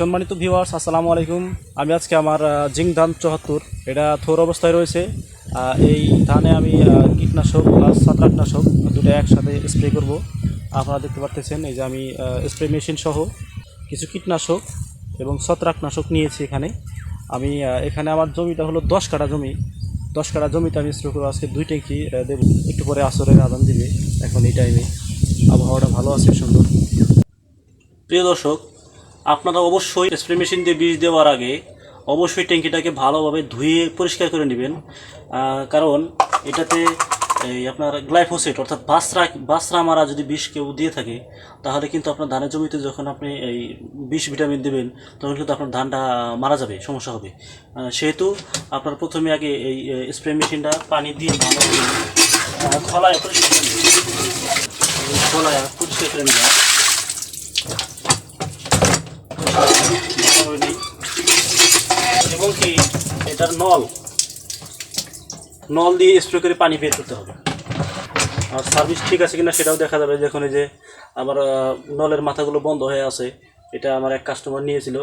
সম্মানিত ভিউয়ার্স, আসসালামু আলাইকুম। আমি আজকে আমার জিঙ্ক ধান 74 এটা থোর অবস্থায় রয়েছে। এই ধানে আমি কীটনাশক প্লাস ছত্রাকনাশক দুটো একসাথে স্প্রে করব। আপনারা দেখতে পাচ্ছেন এই যে আমি স্প্রে মেশিন সহ কিছু কীটনাশক এবং ছত্রাকনাশক নিয়েছি। আমি এখানে আমার জমিটা হলো 10 কাঠা জমি। 10 কাঠা জমিতে আমি স্প্রে করবো আজকে 2 ট্যাঙ্কি দেবো। একটু পরে আসরের আজান দিবে। এখন এই টাইমে আবহাওয়াটা ভালো আছে, সুন্দর। প্রিয় দর্শক, আপনারা অবশ্যই স্প্রে মেশিন দিয়ে বীজ দেওয়ার আগে অবশ্যই ট্যাঙ্কিটাকে ভালোভাবে ধুয়ে পরিষ্কার করে নেবেন। কারণ এটাতে এই আপনার গ্লাইফোসেট অর্থাৎ বাসরা মারা যদি বিষ কেউ দিয়ে থাকে, তাহলে কিন্তু আপনার ধানের জমিতে যখন আপনি এই বিষ ভিটামিন দেবেন তখন কিন্তু আপনার ধানটা মারা যাবে, সমস্যা হবে। সেহেতু আপনার প্রথমে আগে এই স্প্রে মেশিনটা পানি দিয়ে ভালোভাবে খোলায় পরিষ্কার করে নেবেন। এবং কি এটার নল দিয়ে স্প্রে করে পানি বের করতে হবে। আর সার্ভিস ঠিক আছে কিনা সেটাও দেখা যাবে। দেখুন এই যে আমার নলের মাথাগুলো বন্ধ হয়ে আছে। এটা আমার এক কাস্টমার নিয়েছিল,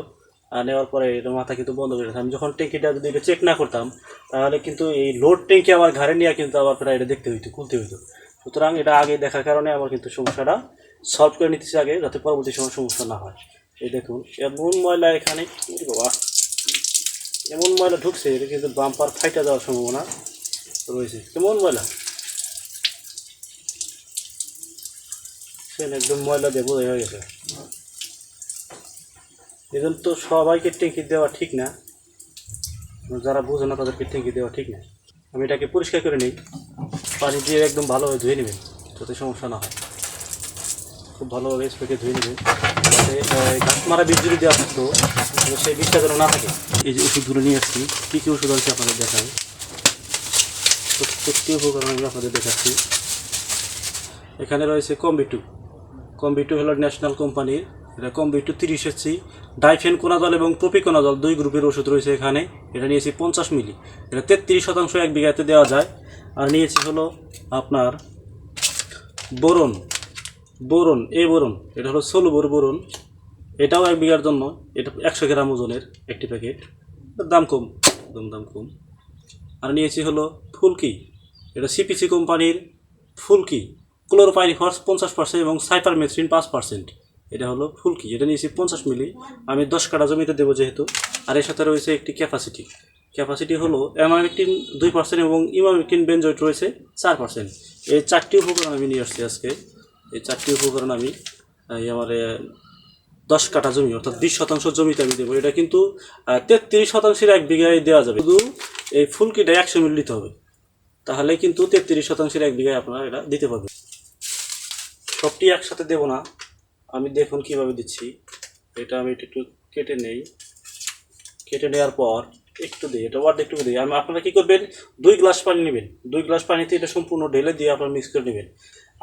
নেওয়ার পরে এটা মাথা কিন্তু বন্ধ করে গেছে। আমি যখন ট্যাঙ্কিটা যদি এটা চেক না করতাম তাহলে কিন্তু এই লোড ট্যাঙ্কি আমার ঘাড়ে নিয়ে কিন্তু আবার প্রায় এটা দেখতে হইতো, খুলতে হইতো। সুতরাং এটা আগে দেখার কারণে আমার কিন্তু সমস্যাটা সলভ করে নিতেছি আগে, যাতে পরবর্তী সময় সমস্যা না হয়। এই দেখুন এমন ময়লা এখানে, বাবা এমন ময়লা ঢুকছে, এটা কিন্তু বাম্পার ফাইটা যাওয়ার সম্ভাবনা রয়েছে। কেমন ময়লা, একদম ময়লা দিয়ে বোঝা হয়ে গেছে। এই জন্য তো সবাইকে ট্যাঙ্কি দেওয়া ঠিক না, যারা বোঝে না তাদেরকে ট্যাঙ্কি দেওয়া ঠিক না। আমি এটাকে পরিষ্কার করে নিই, পানি দিয়ে একদম ভালোভাবে ধুয়ে নেবেন যাতে সমস্যা না হয়। খুব ভালোভাবে স্প্রেকে ধুয়ে নেবেন যাতে গাছ মারা বীজ যদি দেওয়া থাকতো সেই বীজটা যেন না থাকে। এই যে ওষুধগুলো নিয়ে আসছি, কী কী ওষুধ আছে আপনাদের দেখাই। প্রত্যেকটি উপকরণ আমি আপনাদের দেখাচ্ছি। এখানে রয়েছে কম্বিটু হলো ন্যাশনাল কোম্পানির, এটা কম্বিটু 30 HC ডাইফেনকোনাজল এবং প্রপিকোনাজল 2 গ্রুপের ওষুধ রয়েছে এখানে। এটা নিয়েছি 50 মিলি, এটা 33% 1 বিঘাতে দেওয়া যায়। আর নিয়েছি হলো আপনার বোরন, এটা হলো সলুবর বোরন, এটাও 1 বিঘার জন্য। এটা 100 গ্রাম ওজনের একটি প্যাকেট, দাম কম, একদম দাম কম। আর নিয়েছি হলো ফুলকি, এটা সিপিসি কোম্পানির ফুলকি, ক্লোরোপাইরিফস 50% এবং সাইপারমেথ্রিন 5%। এটা হলো ফুলকি, এটা নিয়েছি 50 মিলি। আমি 10 কাঠা জমিতে দেবো যেহেতু। আর এর সাথে রয়েছে একটি ক্যাপাসিটি হলো অ্যামামেকটিন 2% এবং ইমামেকটিন বেনজয়েট রয়েছে 4%। এই 4টি উপকরণ আমি নিয়ে আসছি আজকে। এই 4টি উপকরণ আমি আমার 10 কাঠা জমি অর্থাৎ 20% জমিতে আমি দেবো। এটা কিন্তু 33% 1 বিঘায় দেওয়া যাবে। শুধু এই ফুলকিটা 100 মিলি দিতে হবে, তাহলে কিন্তু 33% 1 বিঘায় আপনারা এটা দিতে পারবেন। সবটি একসাথে দেবো না, আমি দেখুন কিভাবে দিচ্ছি। এটা আমি একটু কেটে নেওয়ার পর একটু দিই, এটা একটু দিই। আপনারা কী করবেন, 2 গ্লাস পানি নেবেন। 2 গ্লাস পানিতে এটা সম্পূর্ণ ঢেলে দিয়ে আপনারা মিক্স করে নেবেন।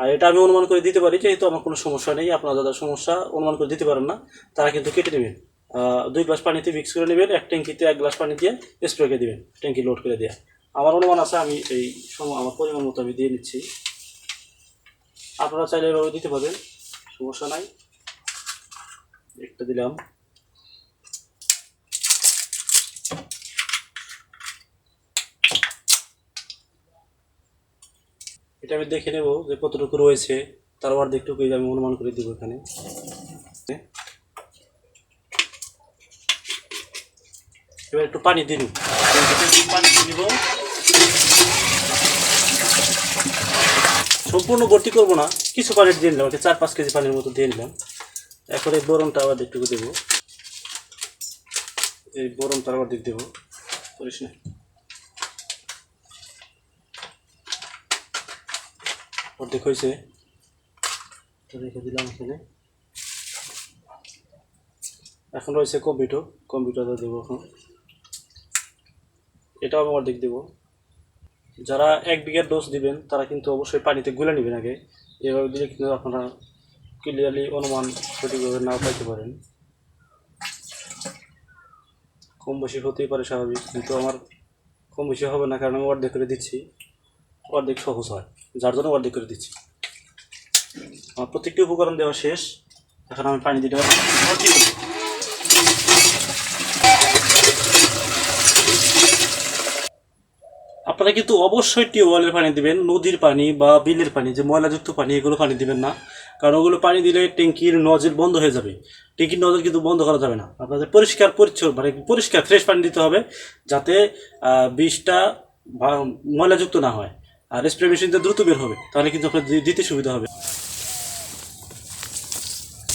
আর এটা আমি অনুমান করে দিতে পারি, যেহেতু আমার কোনো সমস্যা নেই। আপনারা যাদের সমস্যা অনুমান করে দিতে পারেন না তারা কিন্তু কেটে নেবেন। 2 গ্লাস পানিতে মিক্স করে নেবেন, এক ট্যাঙ্কিতে 1 গ্লাস পানি দিয়ে স্প্রে করে দেবেন, ট্যাঙ্কি লোড করে দেওয়া। আমার অনুমান আছে, আমি এই সময় আমার পরিমাণ মতো আমি দিয়ে নিচ্ছি। আপনারা চাইলে এভাবে দিতে পারবেন, সমস্যা নাই। একটা দিলাম, এটা আমি দেখে নেব যে কতটুকু রয়েছে, তার অর্ধেকটুকু আমি অনুমান করে দেবো এখানে। এবার একটু পানি দিন, পানি দিয়ে দিব। সম্পূর্ণ ভর্তি করবো না, কিছু পানি দিয়ে নিলাম, 4-5 কেজি পানির মতো দিয়ে নিলাম। এখন এই বোরনটা আবার একটুকু দেবো, এই বোরনটা আবার দিক দেবো, করিস না। অর্ধেক হয়েছে, রেখে দিলাম এখানে। এখন রয়েছে কম্পিউটার দেবো এখন, এটাও আমি অর্ধেক দেবো। যারা 1 বিঘার ডোজ দিবেন তারা কিন্তু অবশ্যই পানিতে গুলে নেবেন আগে। এভাবে দিলে কিন্তু আপনারা ক্লিয়ারলি অনুমান সঠিকভাবে নাও পাইতে পারেন। কম বেশি হতেই পারে স্বাভাবিক, কিন্তু আমার কম বেশি হবে না, কারণ আমি অর্ধেক করে দিচ্ছি। অর্ধেক সহজ হয়, যার জন্য অর্ধেক করে দিচ্ছি। আমার প্রত্যেকটি উপকরণ দেওয়া শেষ, এখন আমি পানি দিতে ভর্তি করব। আপনারা কিন্তু অবশ্যই টিউবওয়েলের পানি দিবেন, নদীর পানি বা বিলের পানি, যে ময়লাযুক্ত পানি এগুলো পানি দিবেন না। কারণ ওগুলো পানি দিলে ট্যাঙ্কির নজল বন্ধ হয়ে যাবে। ট্যাঙ্কির নজল কিন্তু বন্ধ করা যাবে না, আপনাদের পরিষ্কার পরিচ্ছন্ন মানে পরিষ্কার ফ্রেশ পানি দিতে হবে, যাতে বিষটা ময়লাযুক্ত না হয়। আর স্প্রে মেশিন দিয়ে দ্রুত বের হবে, তাহলে কিন্তু আপনার দিতে সুবিধা হবে।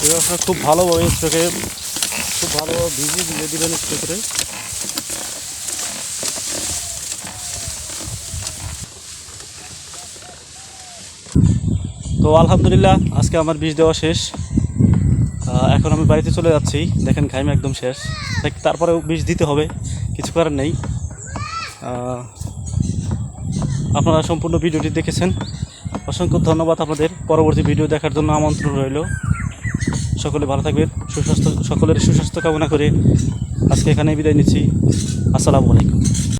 এবার আপনার খুব ভালোভাবে স্প্রেকে খুব ভালোভাবে ভিজিয়ে দিয়ে দেবেন স্প্রে করে। তো আলহামদুলিল্লাহ আজকে আমার বীজ দেওয়া শেষ। এখন আমি বাড়িতে চলে যাচ্ছি। দেখেন ঘাইমে একদম শেষ, তারপরেও বীজ দিতে হবে, কিছু করার নেই। আপনারা সম্পূর্ণ ভিডিওটি দেখেছেন, অসংখ্য ধন্যবাদ আপনাদের। পরবর্তী ভিডিও দেখার জন্য আমন্ত্রণ রইল। সকলে ভালো থাকবেন, সকলের সুস্বাস্থ্য কামনা করে আজকে এখানে বিদায় নিচ্ছি। আসসালামু আলাইকুম।